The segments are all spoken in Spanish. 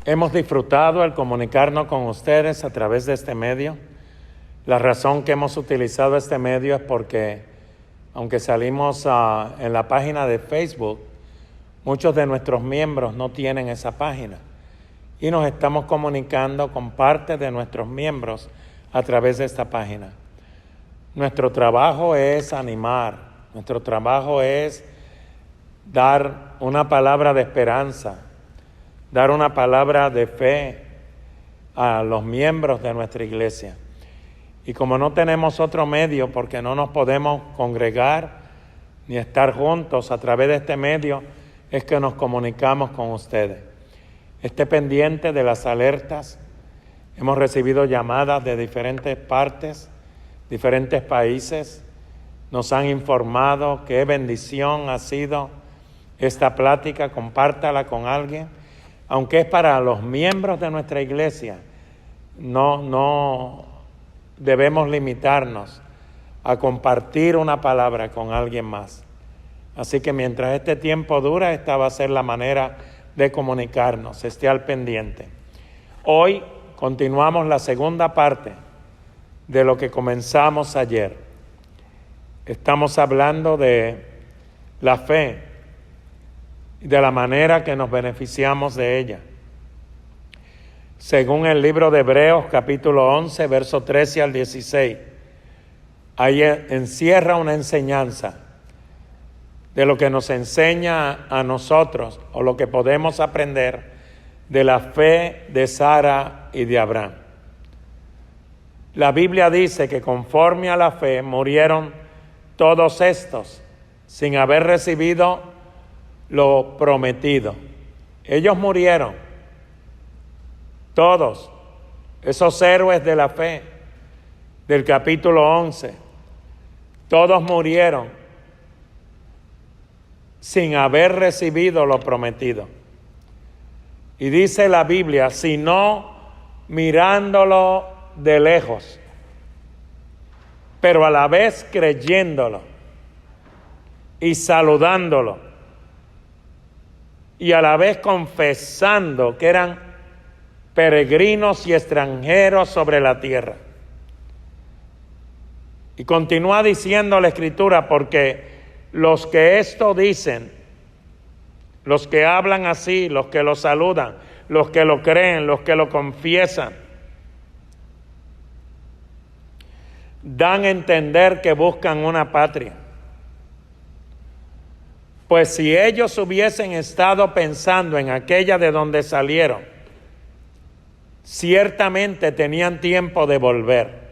Hemos disfrutado el comunicarnos con ustedes a través de este medio. La razón que hemos utilizado este medio es porque, aunque salimos en la página de Facebook, muchos de nuestros miembros no tienen esa página y nos estamos comunicando con parte de nuestros miembros a través de esta página. Nuestro trabajo es animar, nuestro trabajo es dar una palabra de esperanza, dar una palabra de fe a los miembros de nuestra iglesia. Y como no tenemos otro medio, porque no nos podemos congregar ni estar juntos a través de este medio, es que nos comunicamos con ustedes. Esté pendiente de las alertas. Hemos recibido llamadas de diferentes partes, diferentes países. Nos han informado qué bendición ha sido esta plática. Compártala con alguien. Aunque es para los miembros de nuestra iglesia, no debemos limitarnos a compartir una palabra con alguien más. Así que mientras este tiempo dura, esta va a ser la manera de comunicarnos. Esté al pendiente. Hoy continuamos la segunda parte de lo que comenzamos ayer. Estamos hablando de la fe y de la manera que nos beneficiamos de ella. Según el libro de Hebreos, capítulo 11, verso 13 al 16, ahí encierra una enseñanza de lo que nos enseña a nosotros, o lo que podemos aprender de la fe de Sara y de Abraham. La Biblia dice que conforme a la fe murieron todos estos sin haber recibido lo prometido. Ellos murieron, todos esos héroes de la fe del capítulo 11, todos murieron sin haber recibido lo prometido. Y dice la Biblia, sino mirándolo de lejos, pero a la vez creyéndolo y saludándolo, y a la vez confesando que eran peregrinos y extranjeros sobre la tierra. Y continúa diciendo la Escritura, porque los que esto dicen, los que hablan así, los que lo saludan, los que lo creen, los que lo confiesan, dan a entender que buscan una patria. Pues si ellos hubiesen estado pensando en aquella de donde salieron, ciertamente tenían tiempo de volver.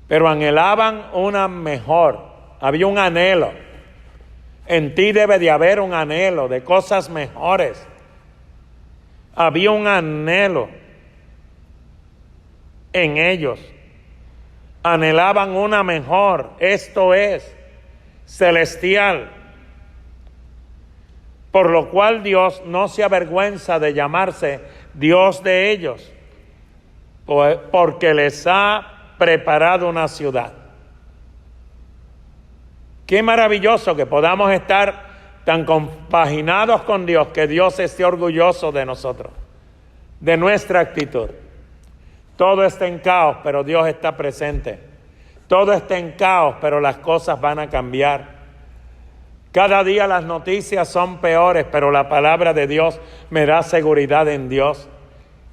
Pero anhelaban una mejor. Había un anhelo. En ti debe de haber un anhelo de cosas mejores. Había un anhelo en ellos. Anhelaban una mejor, esto es, celestial, por lo cual Dios no se avergüenza de llamarse Dios de ellos, porque les ha preparado una ciudad. Qué maravilloso que podamos estar tan compaginados con Dios, que Dios esté orgulloso de nosotros, de nuestra actitud. Todo está en caos, pero Dios está presente. Todo está en caos, pero las cosas van a cambiar. Cada día las noticias son peores, pero la palabra de Dios me da seguridad en Dios.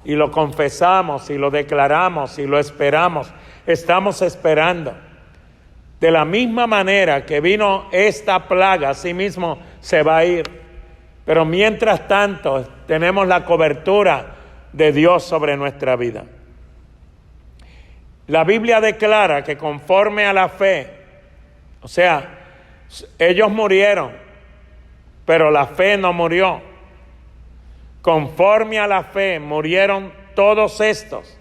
Y lo confesamos, y lo declaramos, y lo esperamos. Estamos esperando. De la misma manera que vino esta plaga, así mismo se va a ir. Pero mientras tanto, tenemos la cobertura de Dios sobre nuestra vida. La Biblia declara que conforme a la fe, o sea, ellos murieron, pero la fe no murió. Conforme a la fe murieron todos estos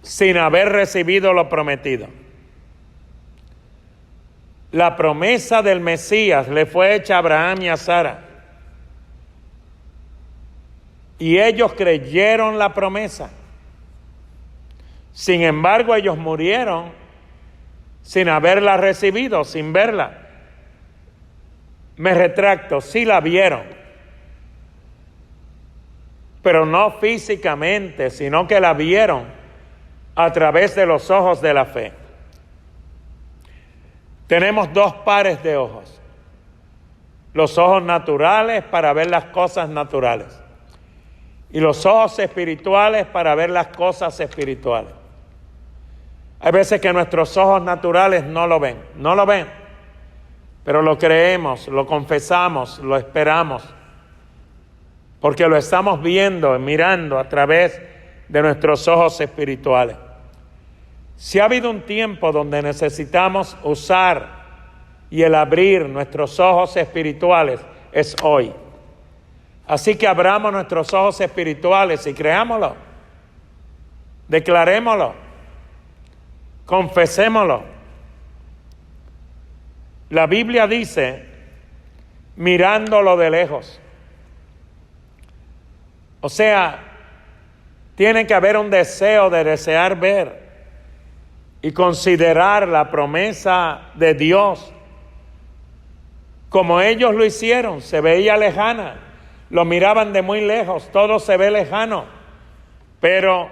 sin haber recibido lo prometido. La promesa del Mesías le fue hecha a Abraham y a Sara. Y ellos creyeron la promesa. Sin embargo, ellos murieron sin haberla recibido, sin verla. Me retracto, sí la vieron. pero no físicamente, sino que la vieron a través de los ojos de la fe. Tenemos dos pares de ojos. Los ojos naturales para ver las cosas naturales y los ojos espirituales para ver las cosas espirituales. Hay veces que nuestros ojos naturales no lo ven, pero lo creemos, lo confesamos, lo esperamos, porque lo estamos viendo, mirando a través de nuestros ojos espirituales. Si ha habido un tiempo donde necesitamos usar y el abrir nuestros ojos espirituales, es hoy. Así que abramos nuestros ojos espirituales y creámoslo, declarémoslo, confesémoslo. La Biblia dice, mirándolo de lejos. O sea, tiene que haber un deseo de desear ver y considerar la promesa de Dios como ellos lo hicieron. Se veía lejana, lo miraban de muy lejos, todo se ve lejano, pero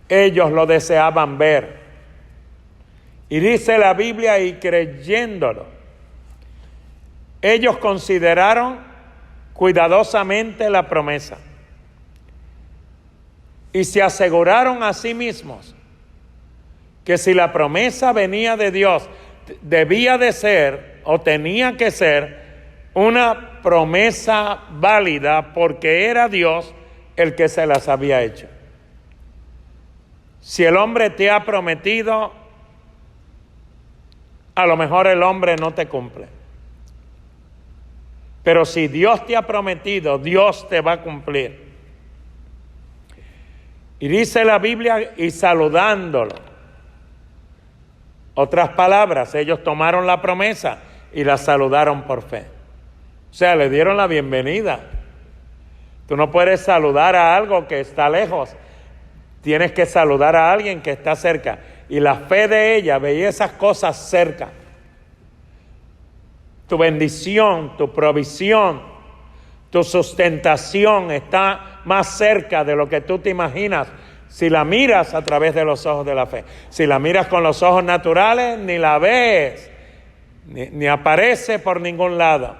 ellos lo deseaban ver. Y dice la Biblia, y creyéndolo, ellos consideraron cuidadosamente la promesa y se aseguraron a sí mismos que si la promesa venía de Dios, debía de ser o tenía que ser una promesa válida, porque era Dios el que se las había hecho. Si el hombre te ha prometido, a lo mejor el hombre no te cumple. Pero si Dios te ha prometido, Dios te va a cumplir. Y dice la Biblia, y saludándolo. Otras palabras, ellos tomaron la promesa y la saludaron por fe. O sea, le dieron la bienvenida. Tú no puedes saludar a algo que está lejos. Tienes que saludar a alguien que está cerca. Y la fe de ella veía esas cosas cerca. Tu bendición, tu provisión, tu sustentación está más cerca de lo que tú te imaginas si la miras a través de los ojos de la fe. Si la miras con los ojos naturales, ni la ves, ni aparece por ningún lado.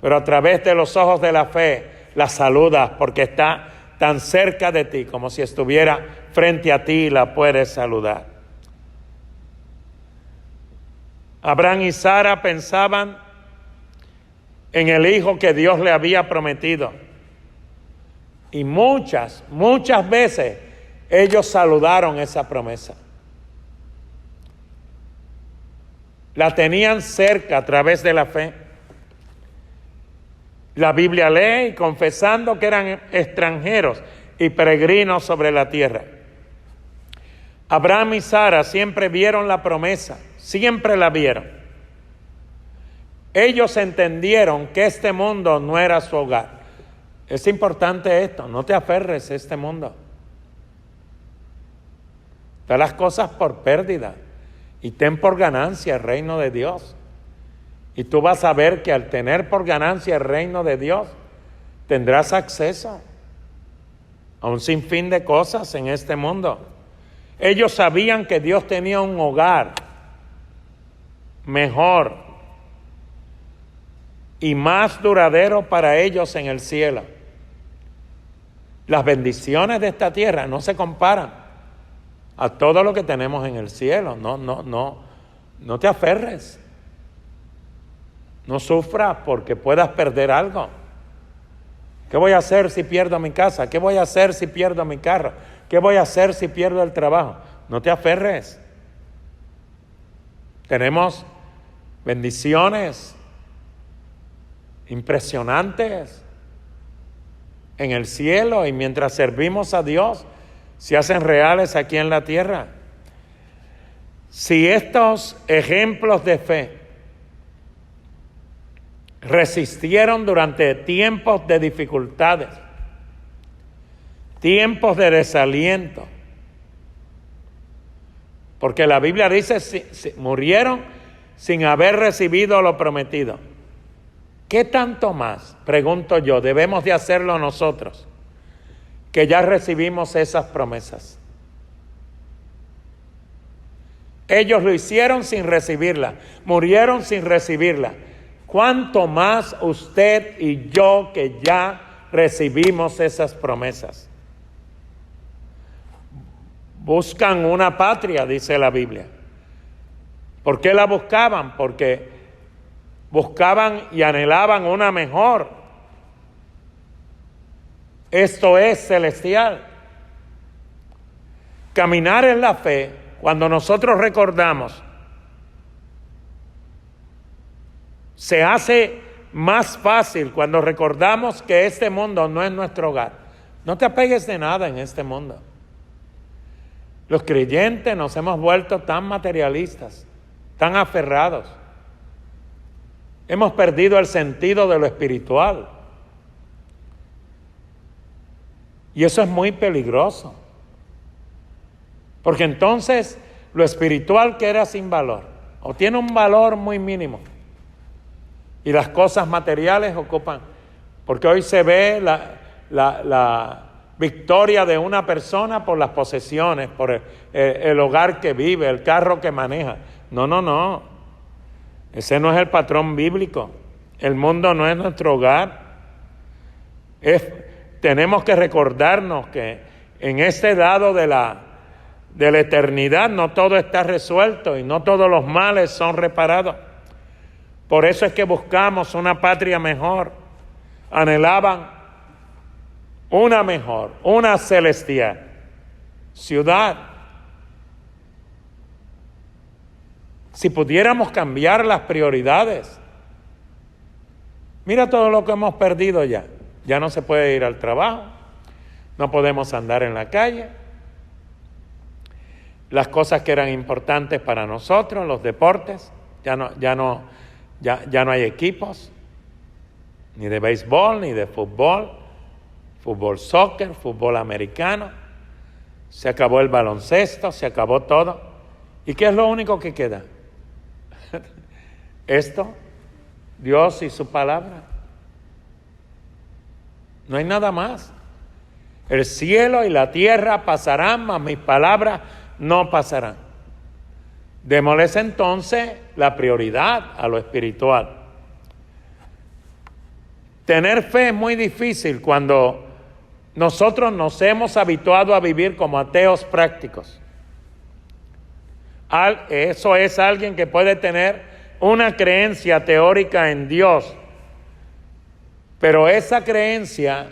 Pero a través de los ojos de la fe la saludas, porque está tan cerca de ti como si estuviera frente a ti y la puedes saludar. Abraham y Sara pensaban en el hijo que Dios le había prometido. Y muchas veces ellos saludaron esa promesa. La tenían cerca a través de la fe. La Biblia lee, confesando que eran extranjeros y peregrinos sobre la tierra. Abraham y Sara siempre vieron la promesa, siempre la vieron. Ellos entendieron que este mundo no era su hogar. Es importante esto, no te aferres a este mundo. Da las cosas por pérdida y ten por ganancia el reino de Dios. Y tú vas a ver que al tener por ganancia el reino de Dios, tendrás acceso a un sinfín de cosas en este mundo. Ellos sabían que Dios tenía un hogar mejor y más duradero para ellos en el cielo. Las bendiciones de esta tierra no se comparan a todo lo que tenemos en el cielo. No te aferres. No sufras porque puedas perder algo. ¿Qué voy a hacer si pierdo mi casa? ¿Qué voy a hacer si pierdo mi carro? ¿Qué voy a hacer si pierdo el trabajo? No te aferres. Tenemos bendiciones impresionantes en el cielo, y mientras servimos a Dios, se hacen reales aquí en la tierra. Si estos ejemplos de fe resistieron durante tiempos de dificultades, tiempos de desaliento, porque la Biblia dice, murieron sin haber recibido lo prometido. ¿Qué tanto más, pregunto yo, debemos de hacerlo nosotros que ya recibimos esas promesas. Ellos lo hicieron sin recibirla, murieron sin recibirla. ¿Cuánto más usted y yo que ya recibimos esas promesas? Buscan una patria, dice la Biblia. ¿Por qué la buscaban? Porque buscaban y anhelaban una mejor. Esto es celestial. Caminar en la fe, cuando nosotros recordamos, se hace más fácil cuando recordamos que este mundo no es nuestro hogar. No te apegues de nada en este mundo. Los creyentes nos hemos vuelto tan materialistas, tan aferrados. Hemos perdido el sentido de lo espiritual. Y eso es muy peligroso. Porque entonces lo espiritual queda sin valor, o tiene un valor muy mínimo. Y las cosas materiales ocupan, porque hoy se ve la victoria de una persona por las posesiones, por el hogar que vive, el carro que maneja. No. Ese no es el patrón bíblico. El mundo no es nuestro hogar. Tenemos que recordarnos que en este lado de la eternidad no todo está resuelto y no todos los males son reparados. Por eso es que buscamos una patria mejor. Anhelaban una mejor, una celestial ciudad. Si pudiéramos cambiar las prioridades. Mira todo lo que hemos perdido ya. Ya no se puede ir al trabajo, no podemos andar en la calle. Las cosas que eran importantes para nosotros, los deportes, ya no hay equipos, ni de béisbol, ni de fútbol, soccer, fútbol americano. Se acabó el baloncesto, se acabó todo. ¿Y qué es lo único que queda? Esto, Dios y su palabra. No hay nada más. El cielo y la tierra pasarán, mas mis palabras no pasarán. Démosles entonces la prioridad a lo espiritual. Tener fe es muy difícil cuando nosotros nos hemos habituado a vivir como ateos prácticos. Eso es alguien que puede tener una creencia teórica en Dios, pero esa creencia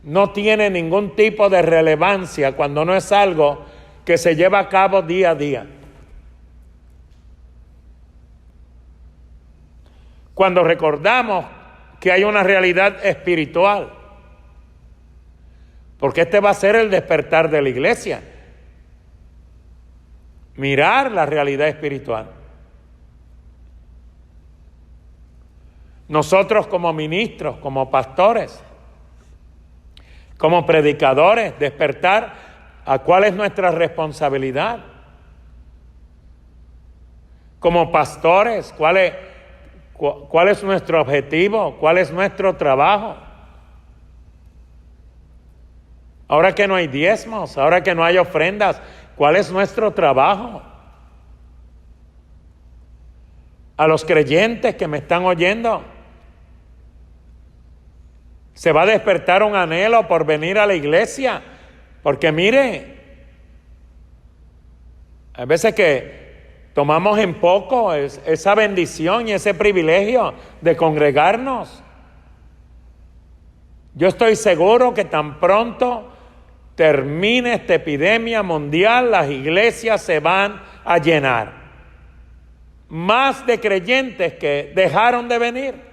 no tiene ningún tipo de relevancia cuando no es algo que se lleva a cabo día a día. Cuando recordamos que hay una realidad espiritual, porque este va a ser el despertar de la iglesia. Mirar la realidad espiritual. Nosotros como ministros, como pastores, como predicadores, despertar a cuál es nuestra responsabilidad. Como pastores, cuál es nuestro objetivo, cuál es nuestro trabajo. Ahora que no hay diezmos, ahora que no hay ofrendas, ¿cuál es nuestro trabajo? A los creyentes que me están oyendo, se va a despertar un anhelo por venir a la iglesia, porque mire, hay veces que tomamos en poco esa bendición y ese privilegio de congregarnos. Yo estoy seguro que tan pronto termine esta epidemia mundial, las iglesias se van a llenar. Más de creyentes que dejaron de venir.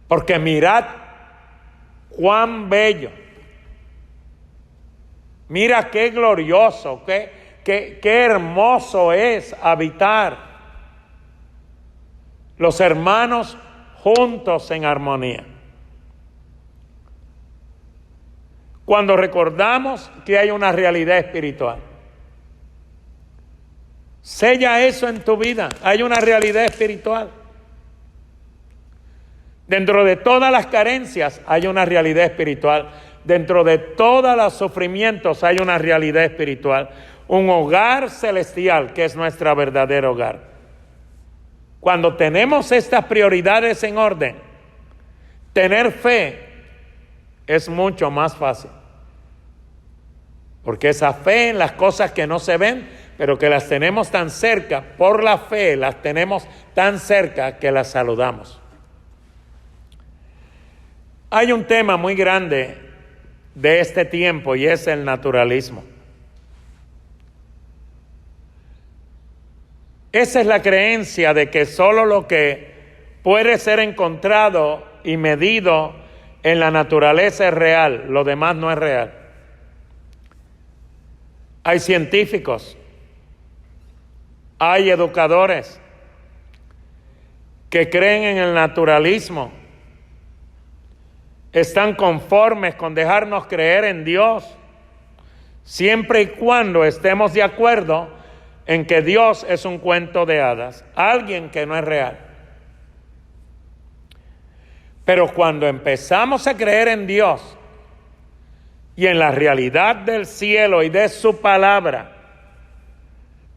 Porque mirad cuán bello. Mira qué glorioso, qué hermoso es habitar los hermanos juntos en armonía. Cuando recordamos que hay una realidad espiritual. Sella eso en tu vida. Hay una realidad espiritual. Dentro de todas las carencias hay una realidad espiritual. Dentro de todos los sufrimientos hay una realidad espiritual. Un hogar celestial que es nuestro verdadero hogar. Cuando tenemos estas prioridades en orden, tener fe es mucho más fácil. Porque esa fe en las cosas que no se ven, pero que las tenemos tan cerca, por la fe las tenemos tan cerca que las saludamos. Hay un tema muy grande de este tiempo y es el naturalismo. Esa es la creencia de que solo lo que puede ser encontrado y medido en la naturaleza es real, lo demás no es real. Hay científicos, hay educadores que creen en el naturalismo, están conformes con dejarnos creer en Dios, siempre y cuando estemos de acuerdo en que Dios es un cuento de hadas, alguien que no es real. Pero cuando empezamos a creer en Dios y en la realidad del cielo y de su palabra,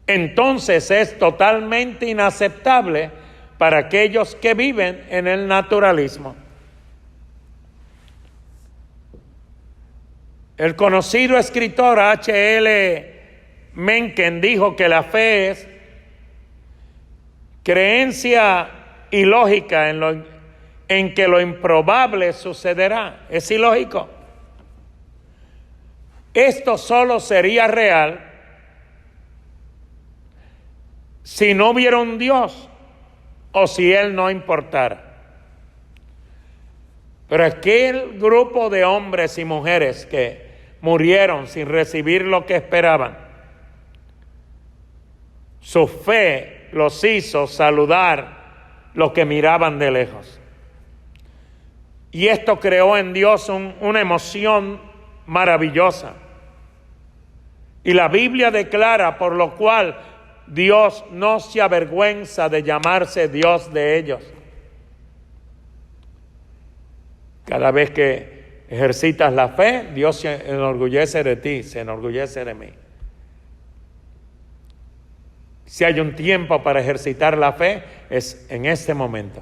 entonces es totalmente inaceptable para aquellos que viven en el naturalismo. El conocido escritor H.L. Mencken dijo que la fe es creencia ilógica en que lo improbable sucederá. Es ilógico. Esto solo sería real si no hubiera un Dios o si Él no importara. Pero aquel grupo de hombres y mujeres que murieron sin recibir lo que esperaban, su fe los hizo saludar lo que miraban de lejos. Y esto creó en Dios una emoción maravillosa. Y la Biblia declara, por lo cual Dios no se avergüenza de llamarse Dios de ellos. Cada vez que ejercitas la fe, Dios se enorgullece de ti, se enorgullece de mí. Si hay un tiempo para ejercitar la fe, es en este momento.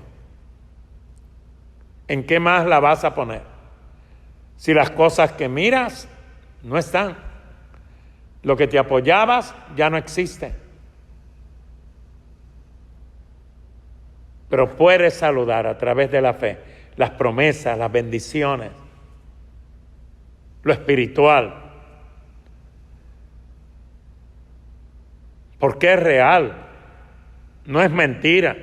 ¿En qué más la vas a poner? Si las cosas que miras no están, lo que te apoyabas ya no existe. Pero puedes saludar a través de la fe las promesas, las bendiciones, lo espiritual. Porque es real, no es mentira.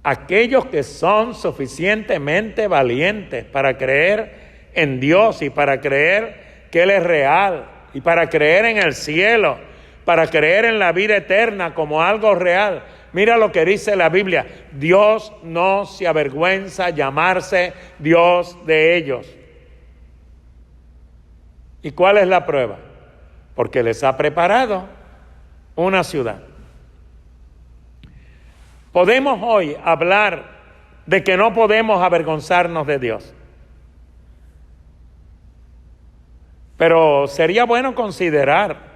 Aquellos que son suficientemente valientes para creer en Dios y para creer que Él es real y para creer en el cielo, para creer en la vida eterna como algo real. Mira lo que dice la Biblia: Dios no se avergüenza llamarse Dios de ellos. ¿Y cuál es la prueba? Porque les ha preparado una ciudad. Podemos hoy hablar de que no podemos avergonzarnos de Dios. Pero sería bueno considerar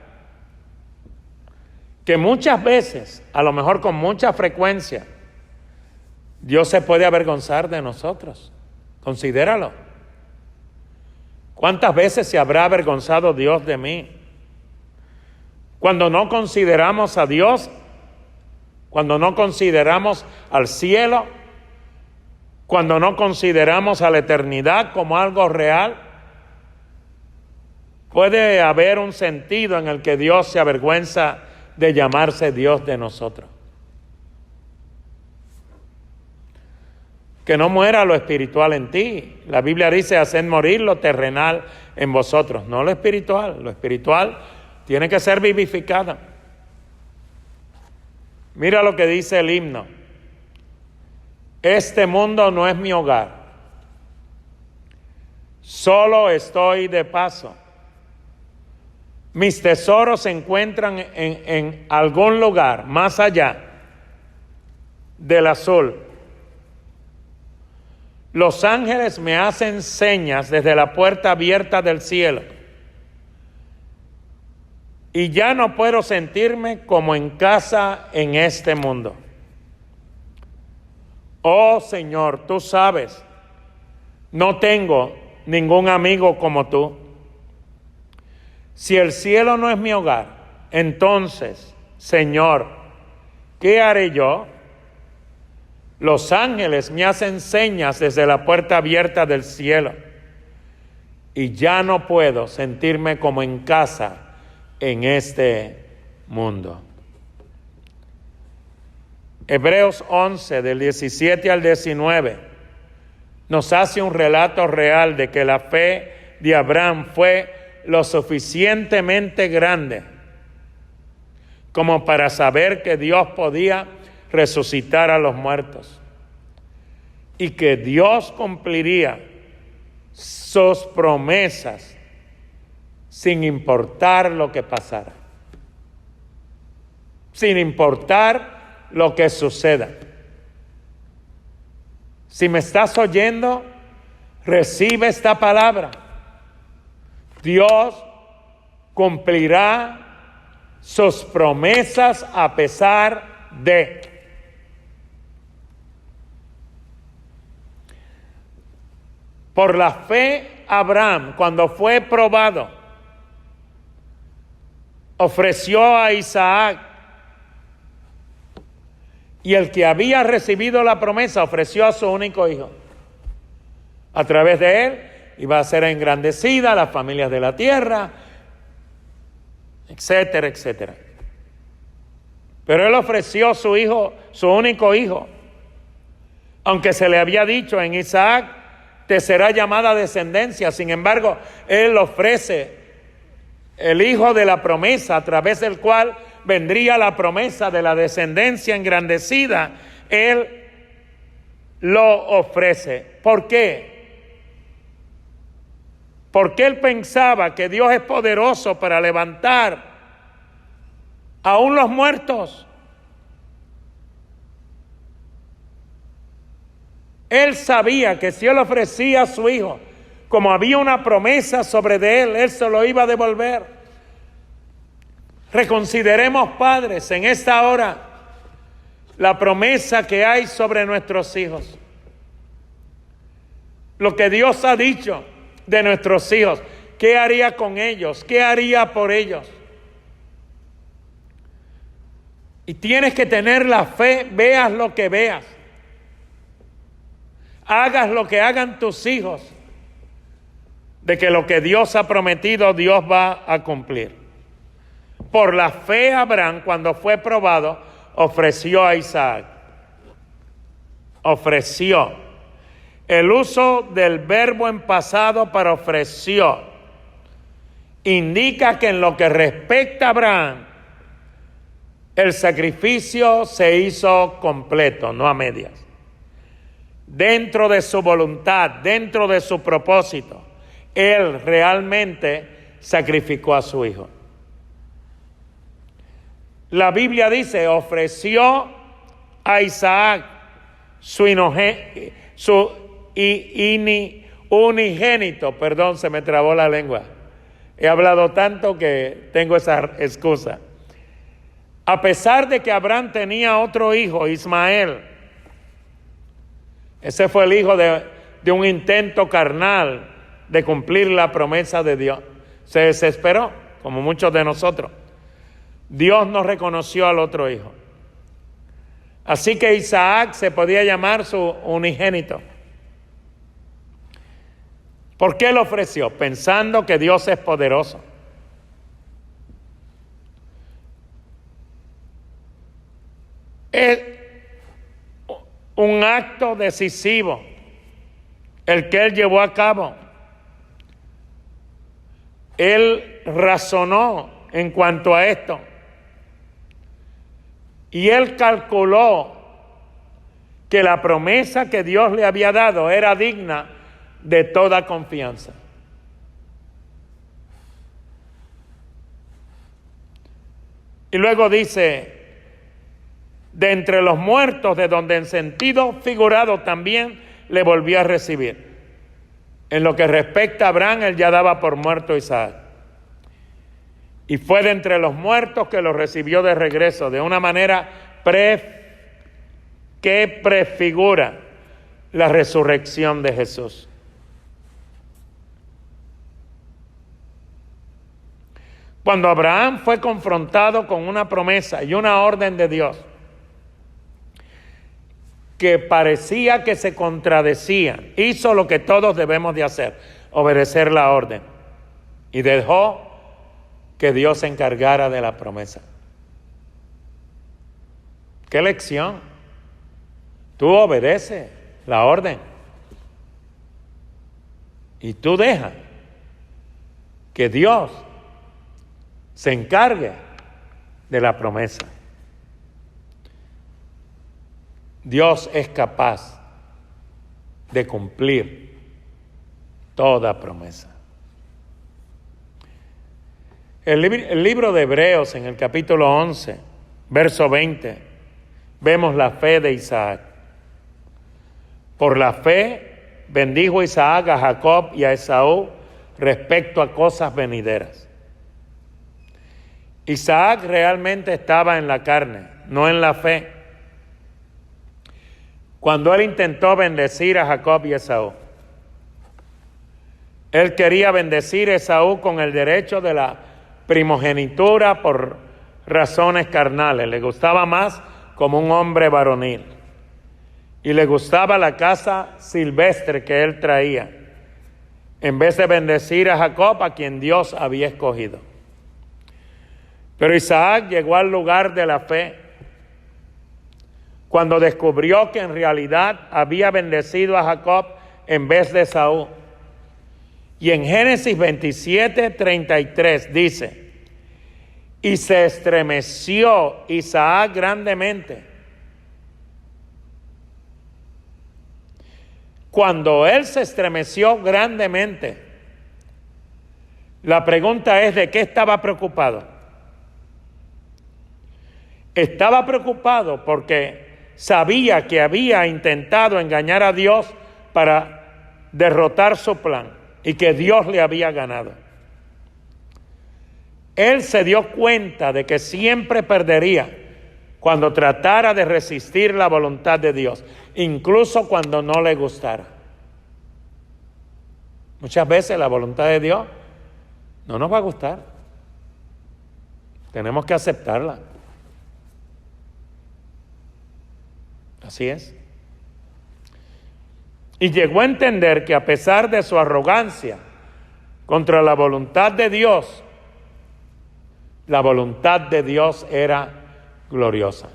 que muchas veces, a lo mejor con mucha frecuencia, Dios se puede avergonzar de nosotros. Considéralo. ¿Cuántas veces se habrá avergonzado Dios de mí? Cuando no consideramos a Dios, cuando no consideramos al cielo, cuando no consideramos a la eternidad como algo real, puede haber un sentido en el que Dios se avergüenza de llamarse Dios de nosotros. Que no muera lo espiritual en ti. La Biblia dice: haced morir lo terrenal en vosotros, no lo espiritual. Lo espiritual tiene que ser vivificado. Mira lo que dice el himno: este mundo no es mi hogar, solo estoy de paso. Mis tesoros se encuentran en algún lugar más allá. del azul. Los ángeles me hacen señas desde la puerta abierta del cielo. Y ya no puedo sentirme como en casa en este mundo. Oh Señor, tú sabes, no tengo ningún amigo como tú. Si el cielo no es mi hogar, entonces, Señor, ¿qué haré yo? Los ángeles me hacen señas desde la puerta abierta del cielo. Y ya no puedo sentirme como en casa en este mundo. Hebreos 11, del 17 al 19, nos hace un relato real de que la fe de Abraham fue lo suficientemente grande como para saber que Dios podía resucitar a los muertos y que Dios cumpliría sus promesas sin importar lo que pasara, sin importar lo que suceda. Si me estás oyendo, recibe esta palabra. Dios cumplirá sus promesas a pesar de. Por la fe, Abraham, cuando fue probado, ofreció a Isaac. Y el que había recibido la promesa ofreció a su único hijo. A través de él iba a ser engrandecida las familias de la tierra, etcétera, etcétera. Pero él ofreció su hijo, su único hijo. Aunque se le había dicho en Isaac, te será llamada descendencia. Sin embargo, él ofrece el hijo de la promesa, a través del cual vendría la promesa de la descendencia engrandecida. Él lo ofrece. ¿Por qué? Porque él pensaba que Dios es poderoso para levantar aún los muertos. Él sabía que si él ofrecía a su hijo, como había una promesa sobre de él se lo iba a devolver. Reconsideremos, padres, en esta hora la promesa que hay sobre nuestros hijos. Lo que Dios ha dicho de nuestros hijos. ¿Qué haría con ellos? ¿Qué haría por ellos? Y tienes que tener la fe, veas lo que veas. Hagas lo que hagan tus hijos, de que lo que Dios ha prometido, Dios va a cumplir. Por la fe, Abraham, cuando fue probado, ofreció a Isaac. Ofreció. El uso del verbo en pasado para ofreció indica que en lo que respecta a Abraham, el sacrificio se hizo completo, no a medias. Dentro de su voluntad, dentro de su propósito, él realmente sacrificó a su hijo. La Biblia dice, ofreció a Isaac su unigénito. Perdón, se me trabó la lengua. He hablado tanto que tengo esa excusa. A pesar de que Abraham tenía otro hijo, Ismael, ese fue el hijo de un intento carnal de cumplir la promesa de Dios. Se desesperó, como muchos de nosotros. Dios no reconoció al otro hijo. Así que Isaac se podía llamar su unigénito. ¿Por qué lo ofreció? Pensando que Dios es poderoso. Es un acto decisivo el que él llevó a cabo. Él razonó en cuanto a esto. Y él calculó que la promesa que Dios le había dado era digna de toda confianza. Y luego dice, de entre los muertos, de donde en sentido figurado también le volvió a recibir. En lo que respecta a Abraham, él ya daba por muerto a Isaac. Y fue de entre los muertos que lo recibió de regreso, de una manera que prefigura la resurrección de Jesús. Cuando Abraham fue confrontado con una promesa y una orden de Dios que parecía que se contradecían, hizo lo que todos debemos de hacer, obedecer la orden, y dejó que Dios se encargara de la promesa. ¿Qué lección? Tú obedeces la orden y tú dejas que Dios se encargue de la promesa. Dios es capaz de cumplir toda promesa. El libro de Hebreos, en el capítulo 11, verso 20, vemos la fe de Isaac. Por la fe bendijo Isaac a Jacob y a Esaú respecto a cosas venideras. Isaac realmente estaba en la carne, no en la fe, cuando él intentó bendecir a Jacob y a Esaú. Él quería bendecir a Esaú con el derecho de la primogenitura por razones carnales. Le gustaba más como un hombre varonil. Y le gustaba la casa silvestre que él traía, en vez de bendecir a Jacob, a quien Dios había escogido. Pero Isaac llegó al lugar de la fe cuando descubrió que en realidad había bendecido a Jacob en vez de Esaú. Y en Génesis 27:33 dice: y se estremeció Isaac grandemente cuando él se estremeció grandemente. La pregunta es: ¿de qué estaba preocupado? Estaba preocupado porque sabía que había intentado engañar a Dios para derrotar su plan y que Dios le había ganado. Él se dio cuenta de que siempre perdería cuando tratara de resistir la voluntad de Dios, incluso cuando no le gustara. Muchas veces la voluntad de Dios no nos va a gustar. Tenemos que aceptarla. Así es. Y llegó a entender que a pesar de su arrogancia contra la voluntad de Dios, la voluntad de Dios era gloriosa.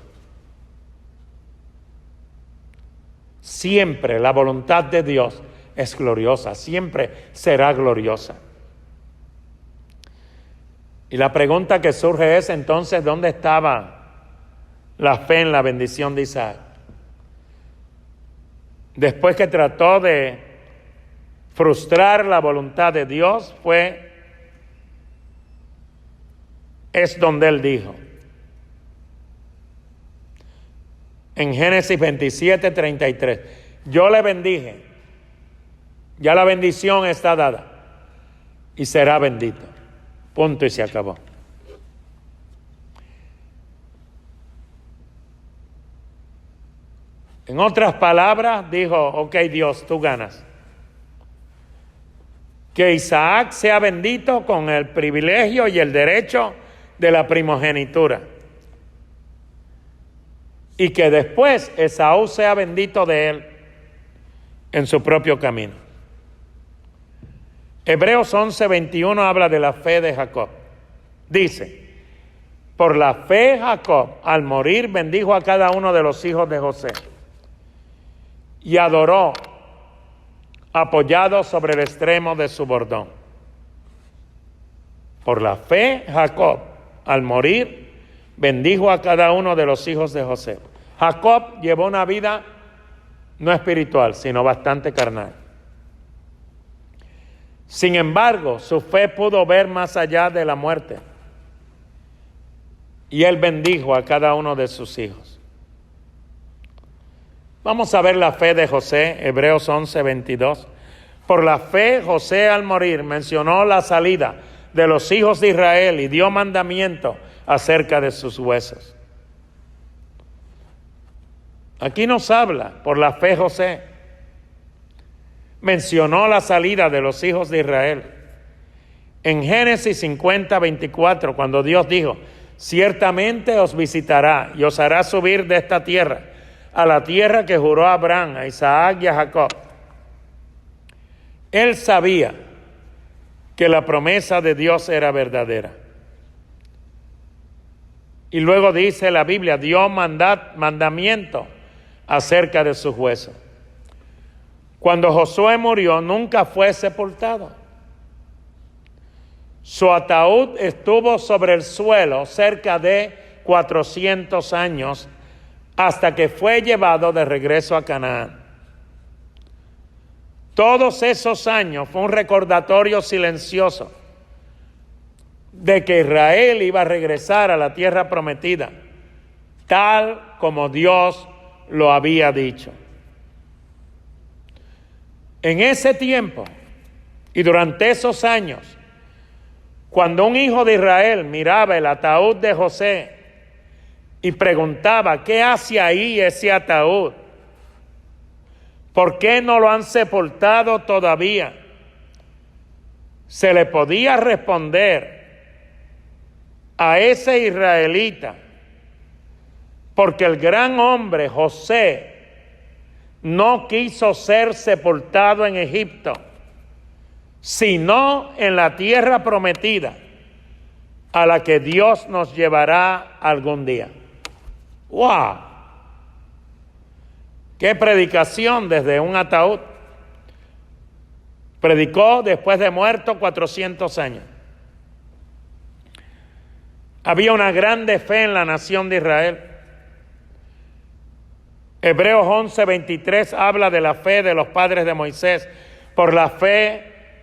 Siempre la voluntad de Dios es gloriosa, siempre será gloriosa. Y la pregunta que surge es entonces, ¿dónde estaba la fe en la bendición de Isaac? Después que trató de frustrar la voluntad de Dios, es donde él dijo, en Génesis 27:33, yo le bendije, ya la bendición está dada y será bendito. Punto y se acabó. En otras palabras, dijo, ok, Dios, tú ganas. Que Isaac sea bendito con el privilegio y el derecho de la primogenitura. Y que después Esaú sea bendito de él en su propio camino. Hebreos 11:21 habla de la fe de Jacob. Dice, por la fe Jacob al morir bendijo a cada uno de los hijos de José y adoró apoyado sobre el extremo de su bordón. Por la fe Jacob al morir bendijo a cada uno de los hijos de José. Jacob llevó una vida no espiritual, sino bastante carnal. Sin embargo, su fe pudo ver más allá de la muerte. Y él bendijo a cada uno de sus hijos. Vamos a ver la fe de José, Hebreos 11:22. Por la fe, José al morir mencionó la salida de los hijos de Israel y dio mandamiento acerca de sus huesos. Aquí nos habla, por la fe José mencionó la salida de los hijos de Israel. En Génesis 50:24, cuando Dios dijo, ciertamente os visitará y os hará subir de esta tierra a la tierra que juró a Abraham, a Isaac y a Jacob. Él sabía que la promesa de Dios era verdadera. Y luego dice la Biblia, dio mandamiento acerca de sus huesos. Cuando Josué murió, nunca fue sepultado. Su ataúd estuvo sobre el suelo cerca de 400 años hasta que fue llevado de regreso a Canaán. Todos esos años fue un recordatorio silencioso de que Israel iba a regresar a la tierra prometida, tal como Dios lo había dicho. En ese tiempo y durante esos años, cuando un hijo de Israel miraba el ataúd de José y preguntaba, ¿qué hace ahí ese ataúd? ¿Por qué no lo han sepultado todavía? Se le podía responder a ese israelita, porque el gran hombre José no quiso ser sepultado en Egipto, sino en la tierra prometida, a la que Dios nos llevará algún día. ¡Wow! ¡Qué predicación desde un ataúd! Predicó después de muerto 400 años. Había una grande fe en la nación de Israel. Hebreos 11:23 habla de la fe de los padres de Moisés. Por la fe,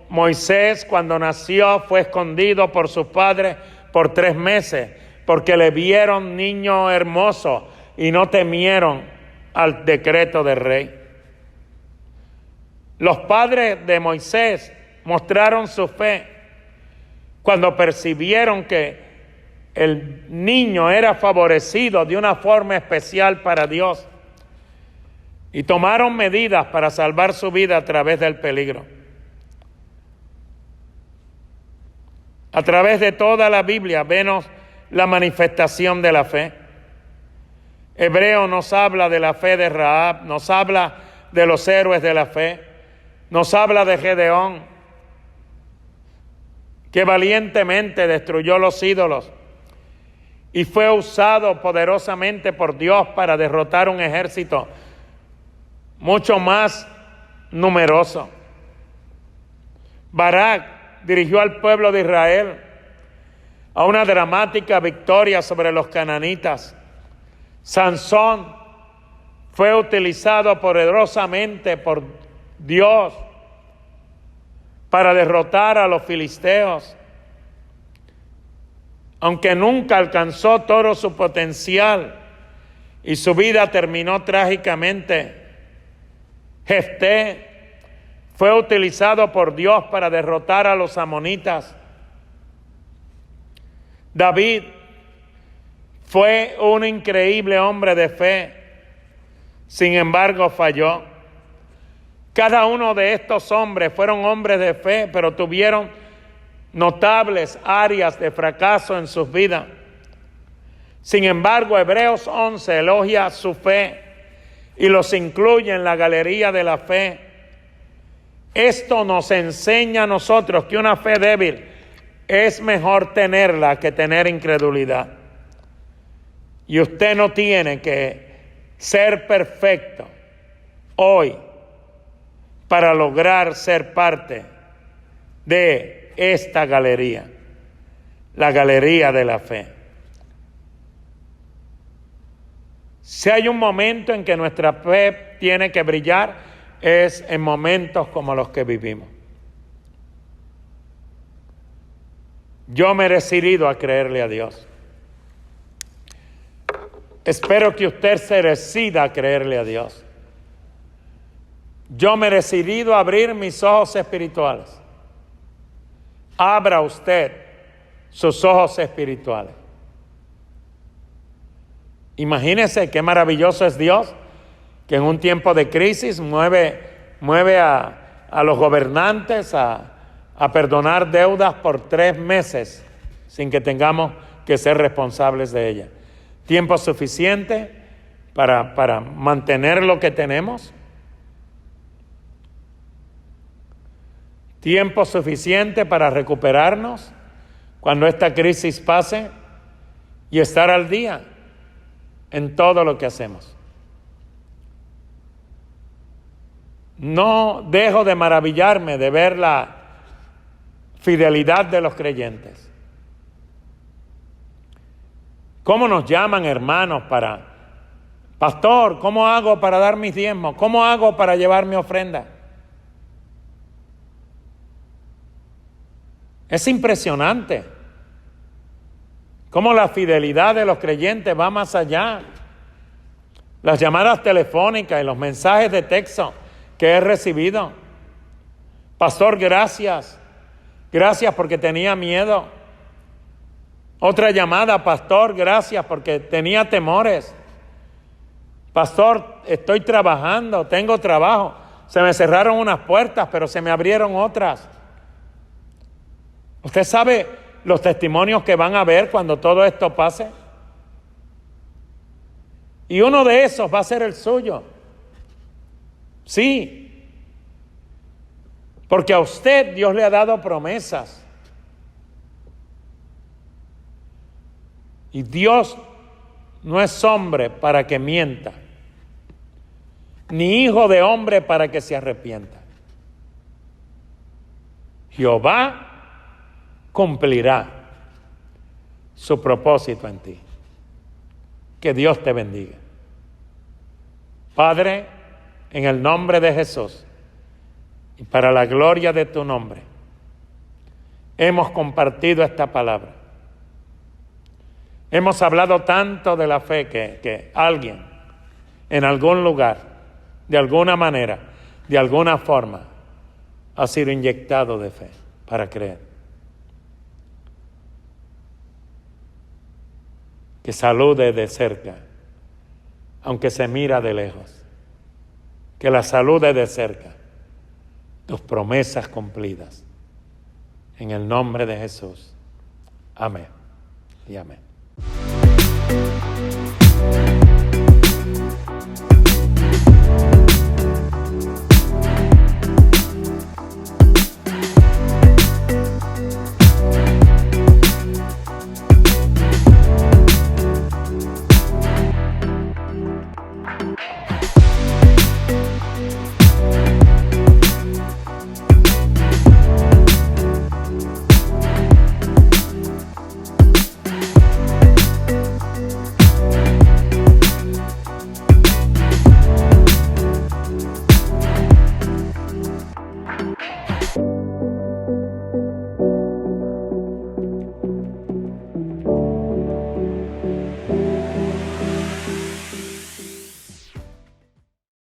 Moisés cuando nació fue escondido por sus padres por 3 meses, porque le vieron niño hermoso y no temieron al decreto del rey. Los padres de Moisés mostraron su fe cuando percibieron que el niño era favorecido de una forma especial para Dios y tomaron medidas para salvar su vida a través del peligro. A través de toda la Biblia vemos la manifestación de la fe. Hebreo nos habla de la fe de Rahab, nos habla de los héroes de la fe, nos habla de Gedeón, que valientemente destruyó los ídolos y fue usado poderosamente por Dios para derrotar un ejército mucho más numeroso. Barak dirigió al pueblo de Israel a una dramática victoria sobre los cananitas. Sansón fue utilizado poderosamente por Dios para derrotar a los filisteos. Aunque nunca alcanzó todo su potencial y su vida terminó trágicamente, Jefté fue utilizado por Dios para derrotar a los amonitas. David fue un increíble hombre de fe, sin embargo falló. Cada uno de estos hombres fueron hombres de fe, pero tuvieron notables áreas de fracaso en sus vidas. Sin embargo, Hebreos 11 elogia su fe y los incluye en la galería de la fe. Esto nos enseña a nosotros que una fe débil es mejor tenerla que tener incredulidad. Y usted no tiene que ser perfecto hoy para lograr ser parte de esta galería, la galería de la fe. Si hay un momento en que nuestra fe tiene que brillar, es en momentos como los que vivimos. Yo me he decidido a creerle a Dios. Espero que usted se decida a creerle a Dios. Yo me he decidido a abrir mis ojos espirituales. Abra usted sus ojos espirituales. Imagínese qué maravilloso es Dios, que en un tiempo de crisis mueve a los gobernantes a perdonar deudas por 3 meses sin que tengamos que ser responsables de ellas. Tiempo suficiente para mantener lo que tenemos. Tiempo suficiente para recuperarnos cuando esta crisis pase y estar al día en todo lo que hacemos. No dejo de maravillarme de ver la fidelidad de los creyentes. ¿Cómo nos llaman, hermanos, pastor, cómo hago para dar mis diezmos? ¿Cómo hago para llevar mi ofrenda? Es impresionante cómo la fidelidad de los creyentes va más allá. Las llamadas telefónicas y los mensajes de texto que he recibido. Pastor, gracias. Gracias porque tenía miedo. Otra llamada, pastor, gracias porque tenía temores. Pastor, estoy trabajando, tengo trabajo. Se me cerraron unas puertas, pero se me abrieron otras. ¿Usted sabe los testimonios que van a ver cuando todo esto pase? Y uno de esos va a ser el suyo. Sí. Porque a usted Dios le ha dado promesas. Y Dios no es hombre para que mienta, ni hijo de hombre para que se arrepienta. Jehová cumplirá su propósito en ti. Que Dios te bendiga. Padre, en el nombre de Jesús y para la gloria de tu nombre, hemos compartido esta palabra. Hemos hablado tanto de la fe que alguien en algún lugar, de alguna manera, de alguna forma, ha sido inyectado de fe para creer. Que salude de cerca, aunque se mira de lejos. Que la salude de cerca, tus promesas cumplidas. En el nombre de Jesús. Amén y amén.